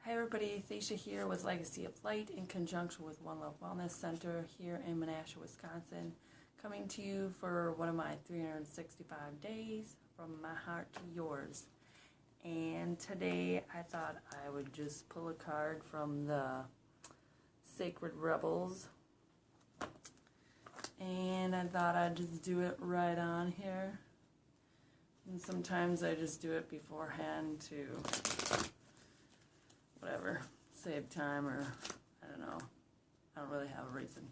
Hi everybody, Thesha here with Legacy of Light in conjunction with One Love Wellness Center here in Menasha, Wisconsin, coming to you for one of my 365 days from my heart to yours. And today I thought I would just pull a card from the Sacred Rebels, and I thought I'd just do it right on here. And sometimes I just do it beforehand to whatever, save time, or I don't know. I don't really have a reason.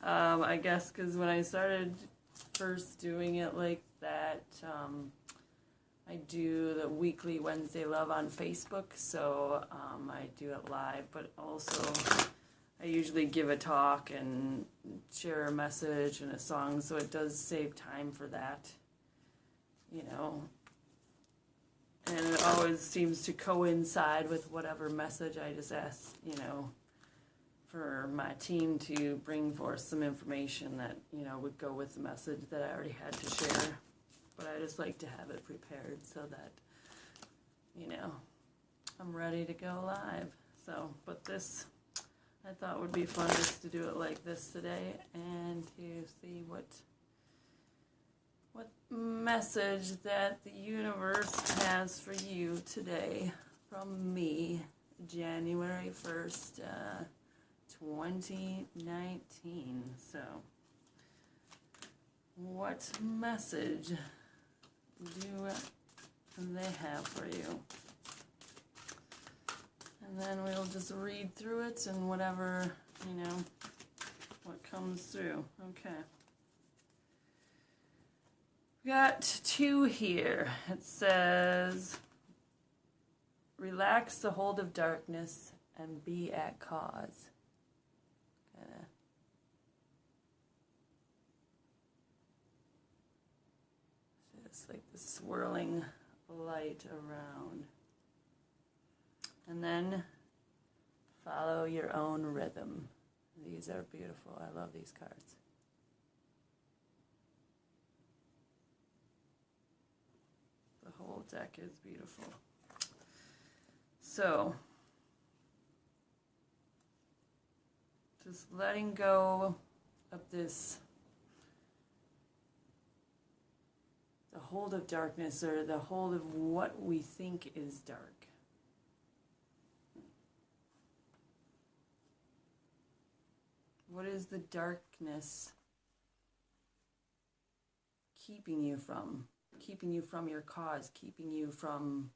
I guess because when I started first doing it like that, I do the weekly Wednesday Love on Facebook, so I do it live, but also I usually give a talk and share a message and a song, so it does save time for that, you know. And it always seems to coincide with whatever message I just ask, you know, for my team to bring forth some information that, you know, would go with the message that I already had to share. But I just like to have it prepared so that, you know, I'm ready to go live. So, but this, I thought would be fun just to do it like this today and to see what message that the universe has for you today from me, January 1st, 2019. So, what message do they have for you? And then we'll just read through it and whatever, you know, what comes through. Okay. We got two here. It says, relax the hold of darkness and be at cause. It's like the swirling light around. And then follow your own rhythm. These are beautiful. I love these cards. The whole deck is beautiful. So, just letting go of this, the hold of darkness, or the hold of what we think is dark. What is the darkness keeping you from? Keeping you from your cause, keeping you from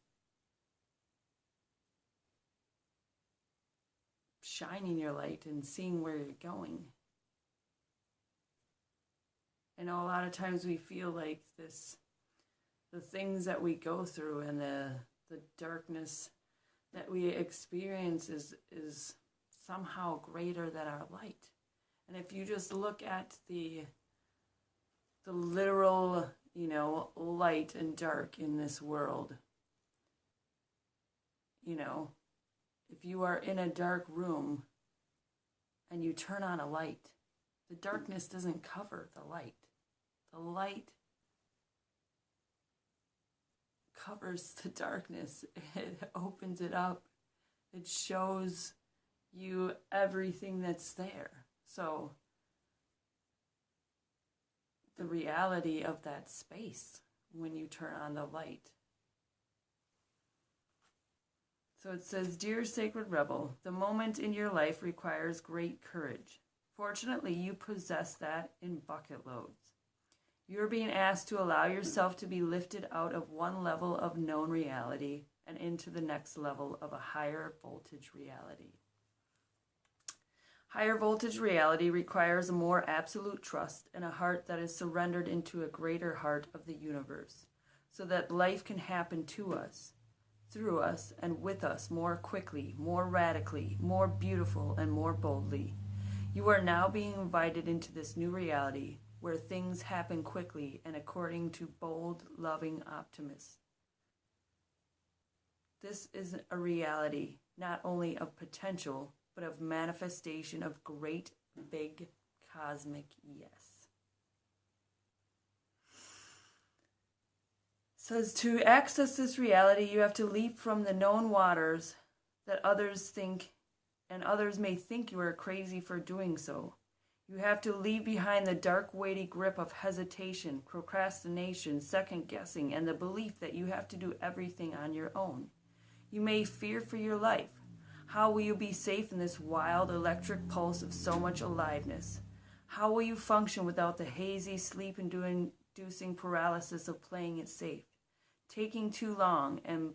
shining your light and seeing where you're going. I know a lot of times we feel like the things that we go through and the darkness that we experience is somehow greater than our light. And if you just look at the literal, you know, light and dark in this world, you know, if you are in a dark room and you turn on a light, the darkness doesn't cover the light. The light covers the darkness. It opens it up. It shows you everything that's there. So the reality of that space when you turn on the light. So it says, Dear Sacred Rebel, the moment in your life requires great courage. Fortunately, you possess that in bucket loads. You're being asked to allow yourself to be lifted out of one level of known reality and into the next level of a higher voltage reality. Higher voltage reality requires a more absolute trust and a heart that is surrendered into a greater heart of the universe, so that life can happen to us, through us, and with us more quickly, more radically, more beautiful, and more boldly. You are now being invited into this new reality where things happen quickly and according to bold, loving optimists. This is a reality not only of potential, but of manifestation of great, big, cosmic yes. says to access this reality, you have to leap from the known waters that others think, and others may think you are crazy for doing so. You have to leave behind the dark, weighty grip of hesitation, procrastination, second guessing, and the belief that you have to do everything on your own. You may fear for your life. How will you be safe in this wild, electric pulse of so much aliveness? How will you function without the hazy, sleep-inducing paralysis of playing it safe, taking too long, and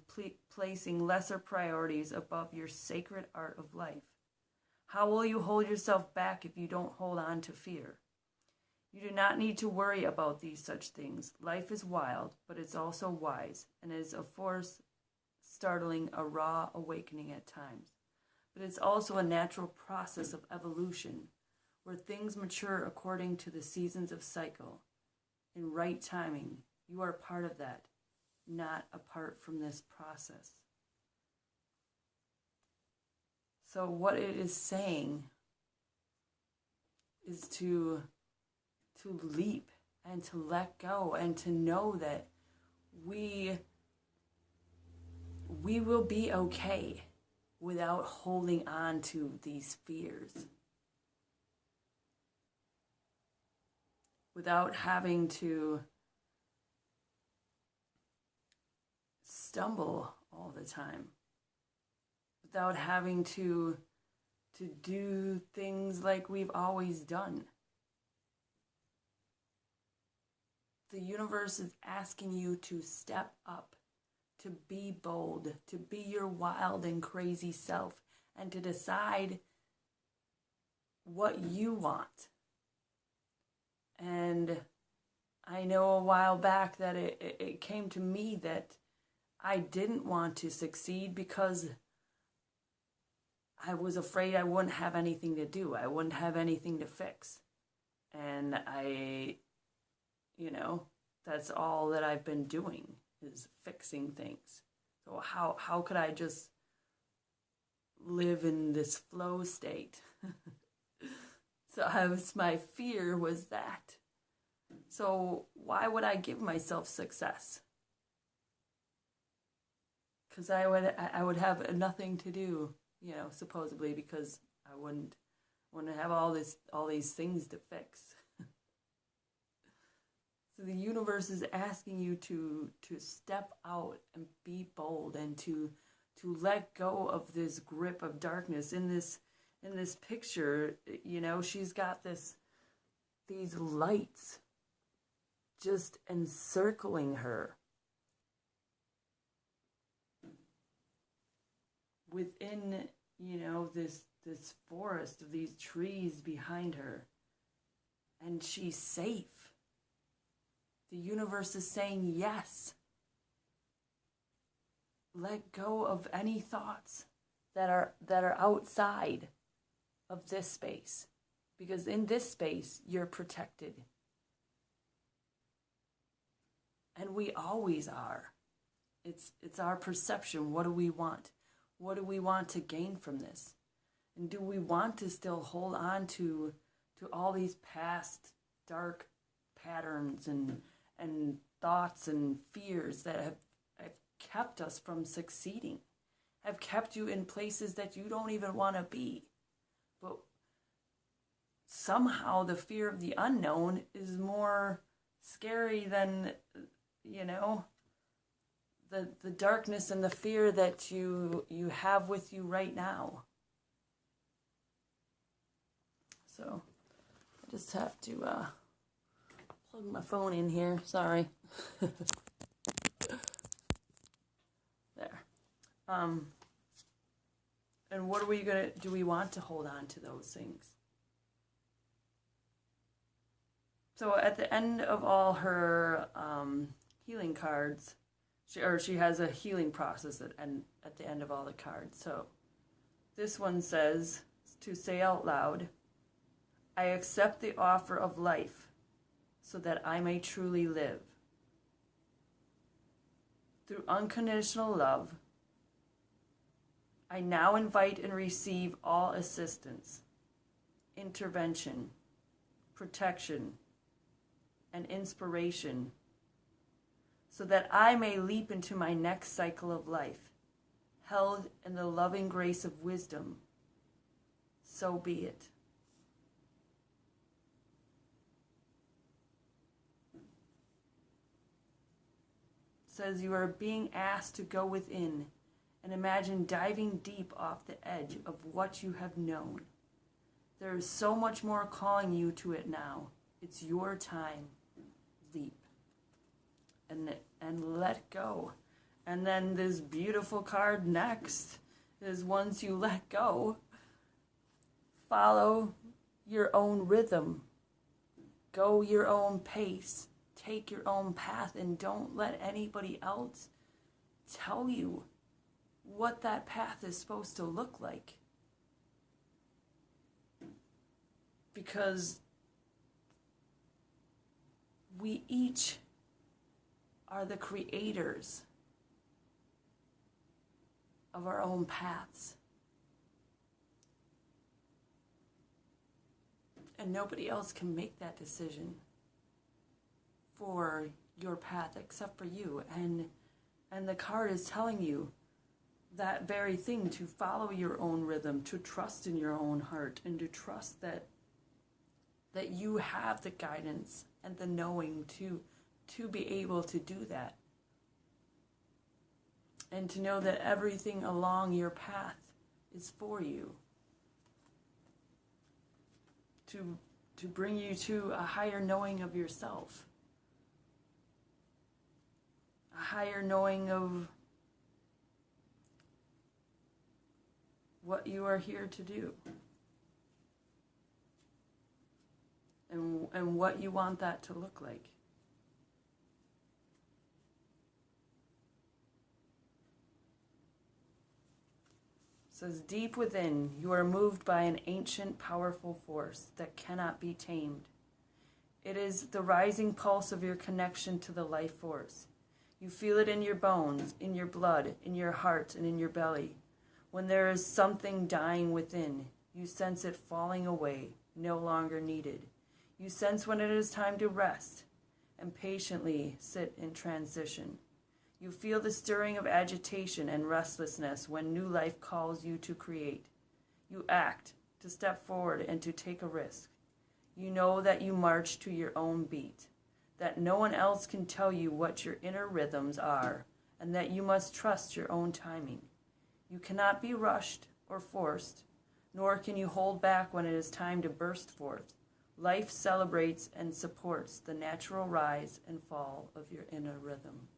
placing lesser priorities above your sacred art of life? How will you hold yourself back if you don't hold on to fear? You do not need to worry about these such things. Life is wild, but it's also wise, and is a force startling a raw awakening at times. But it's also a natural process of evolution, where things mature according to the seasons of cycle. In right timing, you are part of that, not apart from this process. So what it is saying is to leap and to let go and to know that we will be okay without holding on to these fears, without having to stumble all the time, without having to do things like we've always done. The universe is asking you to step up, to be bold, to be your wild and crazy self, and to decide what you want. And I know a while back that it came to me that I didn't want to succeed because I was afraid I wouldn't have anything to do. I wouldn't have anything to fix. And that's all that I've been doing is fixing things. So how could I just live in this flow state? So my fear was that. So why would I give myself success? Because I would have nothing to do, supposedly, because I wouldn't have all these things to fix. So the universe is asking you to step out and be bold and to let go of this grip of darkness. In this picture, she's got these lights just encircling her. Within, this forest of these trees behind her. And she's safe. The universe is saying yes. Let go of any thoughts that are outside of this space. Because in this space, you're protected. And we always are. It's our perception. What do we want? What do we want to gain from this? And do we want to still hold on to all these past dark patterns and thoughts and fears that have kept us from succeeding, have kept you in places that you don't even want to be? But somehow the fear of the unknown is more scary than, the darkness and the fear that you have with you right now. So I just have to plug my phone in here. Sorry. There. And what are we do we want to hold on to those things? So at the end of all her healing cards, she has a healing process at the end of all the cards. So this one says to say out loud, I accept the offer of life so that I may truly live. Through unconditional love, I now invite and receive all assistance, intervention, protection, and inspiration so that I may leap into my next cycle of life, held in the loving grace of wisdom. So be it. Says you are being asked to go within and imagine diving deep off the edge of what you have known. There is so much more calling you to it now. It's your time. Leap. And let go. And then this beautiful card next is once you let go, follow your own rhythm. Go your own pace. Take your own path, and don't let anybody else tell you what that path is supposed to look like. Because we each are the creators of our own paths. And nobody else can make that decision for your path except for you. And the card is telling you that very thing, to follow your own rhythm, to trust in your own heart, and to trust that you have the guidance and the knowing to be able to do that. And to know that everything along your path is for you. To bring you to a higher knowing of yourself. A higher knowing of what you are here to do. And what you want that to look like. It says, deep within, you are moved by an ancient, powerful force that cannot be tamed. It is the rising pulse of your connection to the life force. You feel it in your bones, in your blood, in your heart, and in your belly. When there is something dying within, you sense it falling away, no longer needed. You sense when it is time to rest, and patiently sit in transition. You feel the stirring of agitation and restlessness when new life calls you to create. You act, to step forward and to take a risk. You know that you march to your own beat, that no one else can tell you what your inner rhythms are, and that you must trust your own timing. You cannot be rushed or forced, nor can you hold back when it is time to burst forth. Life celebrates and supports the natural rise and fall of your inner rhythm.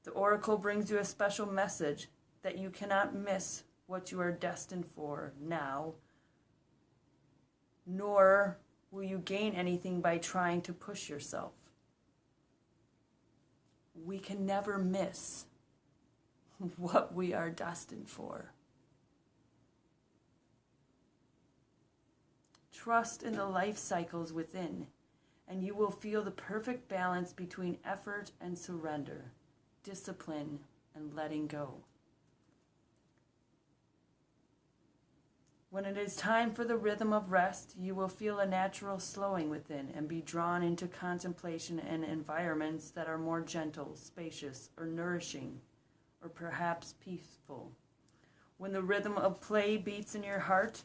The oracle brings you a special message that you cannot miss what you are destined for now, nor will you gain anything by trying to push yourself. We can never miss what we are destined for. Trust in the life cycles within, and you will feel the perfect balance between effort and surrender, discipline and letting go. When it is time for the rhythm of rest, you will feel a natural slowing within and be drawn into contemplation and environments that are more gentle, spacious, or nourishing, or perhaps peaceful. When the rhythm of play beats in your heart,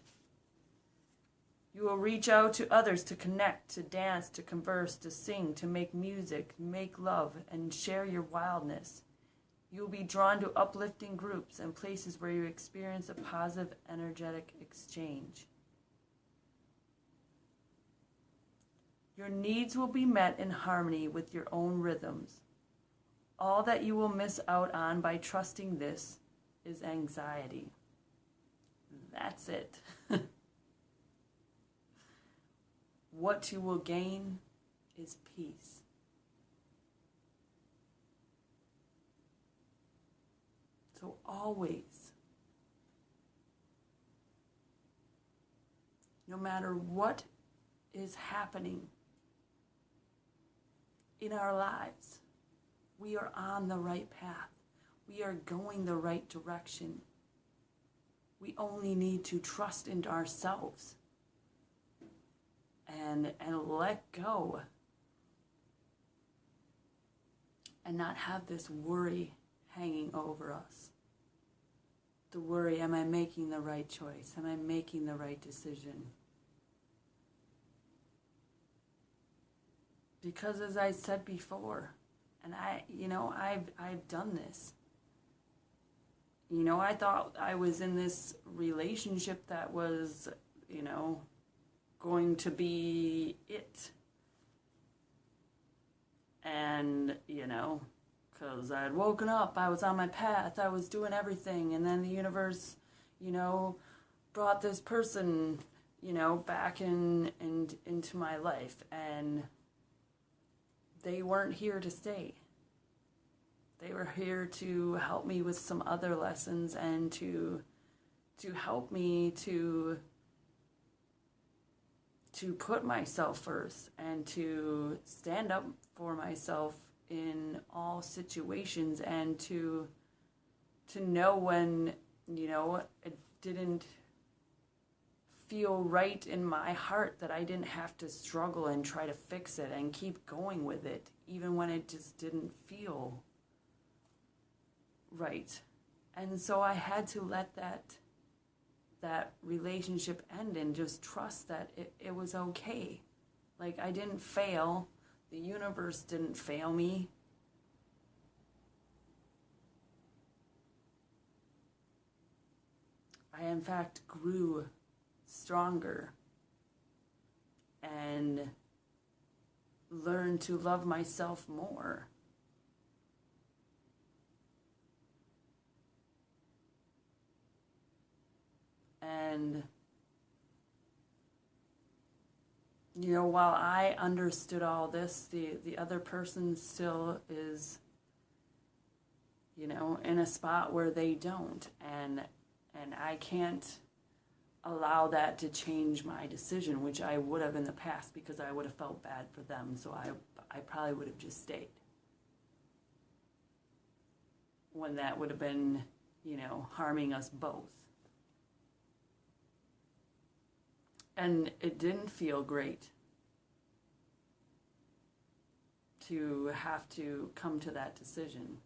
you will reach out to others to connect, to dance, to converse, to sing, to make music, make love, and share your wildness. You will be drawn to uplifting groups and places where you experience a positive, energetic exchange. Your needs will be met in harmony with your own rhythms. All that you will miss out on by trusting this is anxiety. That's it. What you will gain is peace. So always, no matter what is happening in our lives, we are on the right path. We are going the right direction. We only need to trust in ourselves and let go and not have this worry hanging over us. The worry, am I making the right choice? Am I making the right decision? Because as I said before, and I've done this. I thought I was in this relationship that was, going to be it. And, because I had woken up, I was on my path, I was doing everything, and then the universe, brought this person, back into my life, and they weren't here to stay. They were here to help me with some other lessons and to help me to put myself first and to stand up for myself in all situations, and to know when, it didn't feel right in my heart, that I didn't have to struggle and try to fix it and keep going with it, even when it just didn't feel right. And so I had to let that relationship end and just trust that it was okay. Like, I didn't fail. The universe didn't fail me. I, in fact, grew stronger and learned to love myself more. And, while I understood all this, the other person still is, in a spot where they don't. And I can't allow that to change my decision, which I would have in the past, because I would have felt bad for them. So I probably would have just stayed. When that would have been, harming us both. And it didn't feel great to have to come to that decision.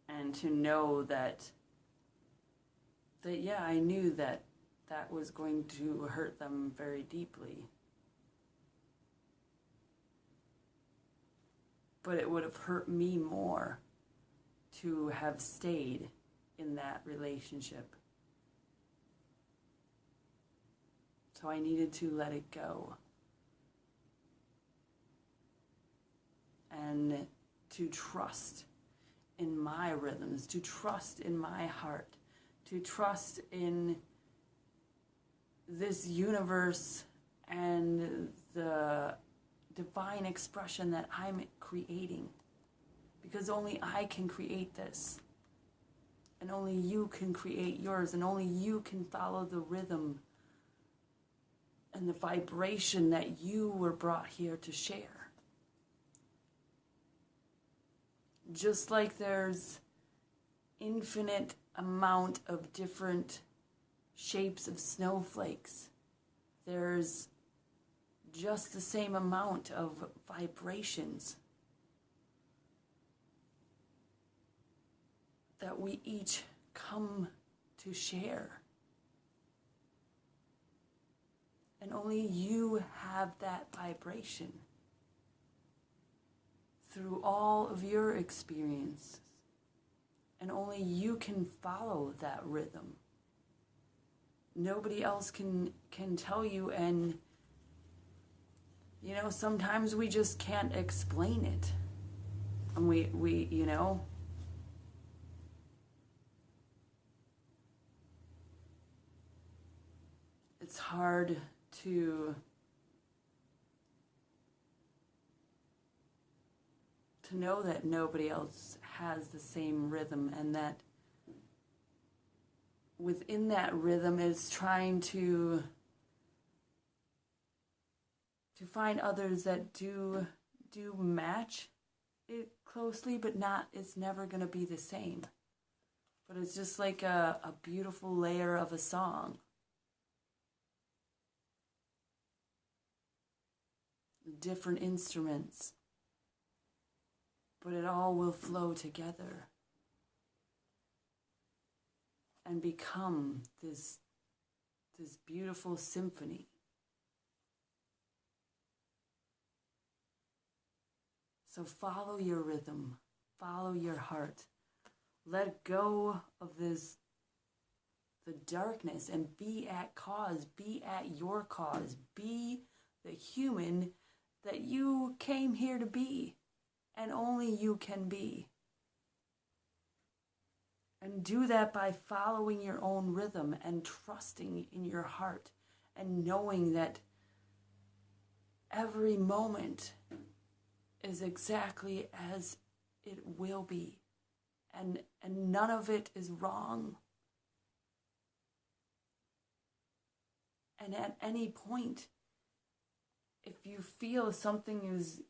And to know that yeah, I knew that was going to hurt them very deeply. But it would have hurt me more to have stayed in that relationship. So I needed to let it go. And to trust in my rhythms, to trust in my heart, to trust in this universe and the divine expression that I'm creating. Because only I can create this. And only you can create yours. And only you can follow the rhythm and the vibration that you were brought here to share. Just like there's infinite amount of different shapes of snowflakes, there's just the same amount of vibrations that we each come to share. And only you have that vibration through all of your experiences. And only you can follow that rhythm. Nobody else can tell you, and sometimes we just can't explain it. And we it's hard to know that nobody else has the same rhythm, and that within that rhythm is trying to find others that do match it closely, but it's never going to be the same. But it's just like a beautiful layer of a song. Different instruments, but it all will flow together and become this beautiful symphony. So follow your rhythm, follow your heart. Let go of the darkness, and be at cause, be at your cause, be the human that you came here to be, and only you can be. And do that by following your own rhythm and trusting in your heart and knowing that every moment is exactly as it will be, and none of it is wrong. And at any point, if you feel something is,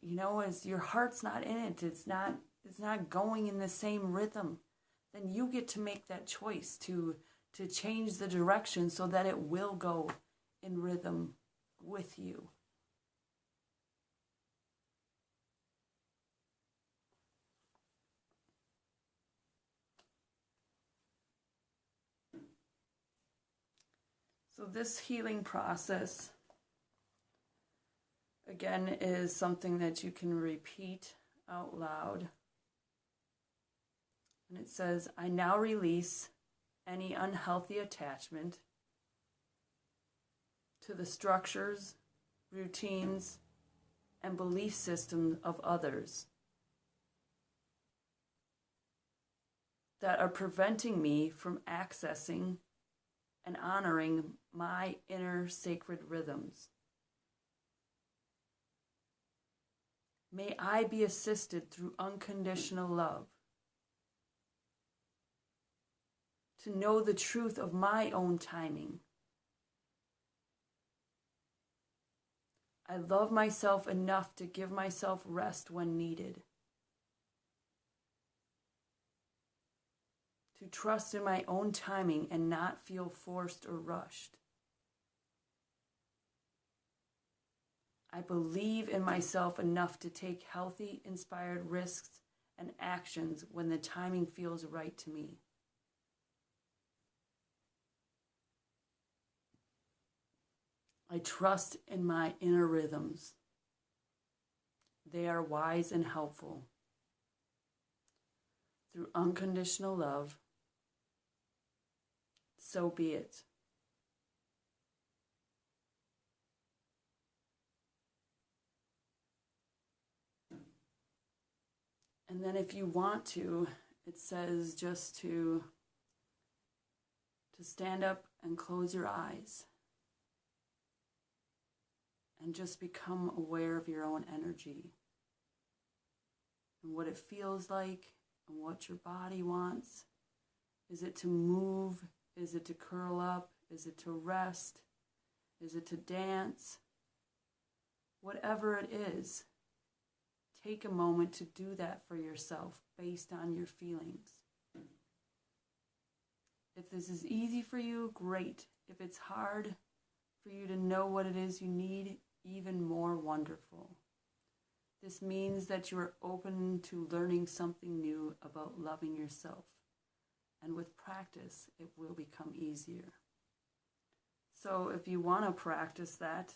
as your heart's not in it, it's not going in the same rhythm, then you get to make that choice to change the direction so that it will go in rhythm with you. So this healing process, again, is something that you can repeat out loud. And it says, I now release any unhealthy attachment to the structures, routines, and belief systems of others that are preventing me from accessing and honoring my inner sacred rhythms. May I be assisted through unconditional love to know the truth of my own timing. I love myself enough to give myself rest when needed, to trust in my own timing and not feel forced or rushed. I believe in myself enough to take healthy, inspired risks and actions when the timing feels right to me. I trust in my inner rhythms. They are wise and helpful. Through unconditional love, so be it. And then if you want to, it says just to stand up and close your eyes and just become aware of your own energy and what it feels like and what your body wants. Is it to move? Is it to curl up? Is it to rest? Is it to dance? Whatever it is, take a moment to do that for yourself based on your feelings. If this is easy for you, great. If it's hard for you to know what it is you need, even more wonderful. This means that you are open to learning something new about loving yourself. And with practice, it will become easier. So if you want to practice that,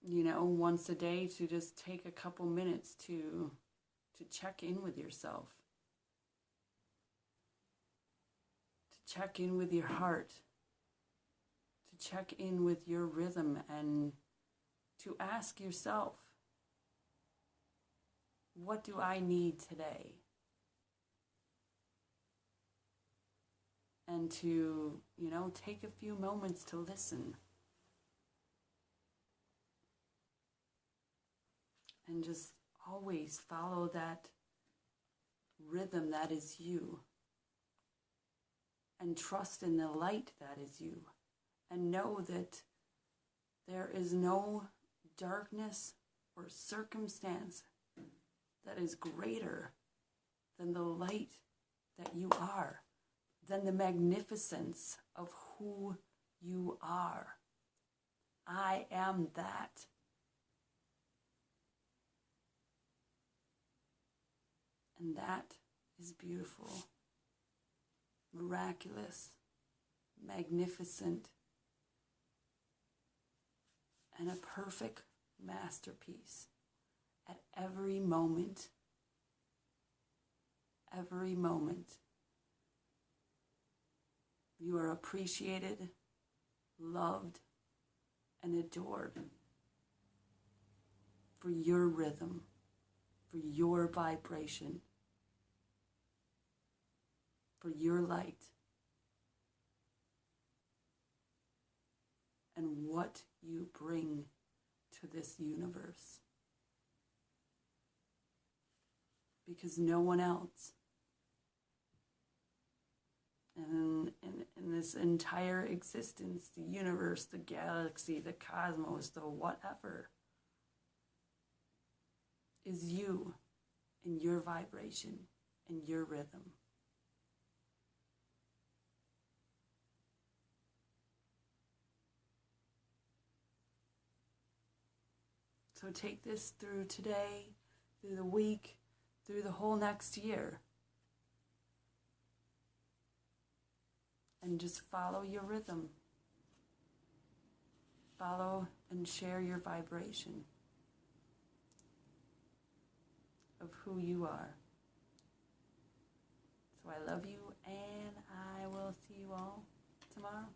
once a day, to just take a couple minutes to check in with yourself, to check in with your heart, to check in with your rhythm, and to ask yourself, what do I need today? And to, take a few moments to listen. And just always follow that rhythm that is you. And trust in the light that is you. And know that there is no darkness or circumstance that is greater than the light that you are, than the magnificence of who you are. I am that. And that is beautiful, miraculous, magnificent, and a perfect masterpiece at every moment. Every moment. You are appreciated, loved, and adored for your rhythm, for your vibration, for your light, and what you bring to this universe. Because no one else in this entire existence, the universe, the galaxy, the cosmos, the whatever, is you and your vibration and your rhythm. So take this through today, through the week, through the whole next year. And just follow your rhythm. Follow and share your vibration of who you are. So I love you, and I will see you all tomorrow.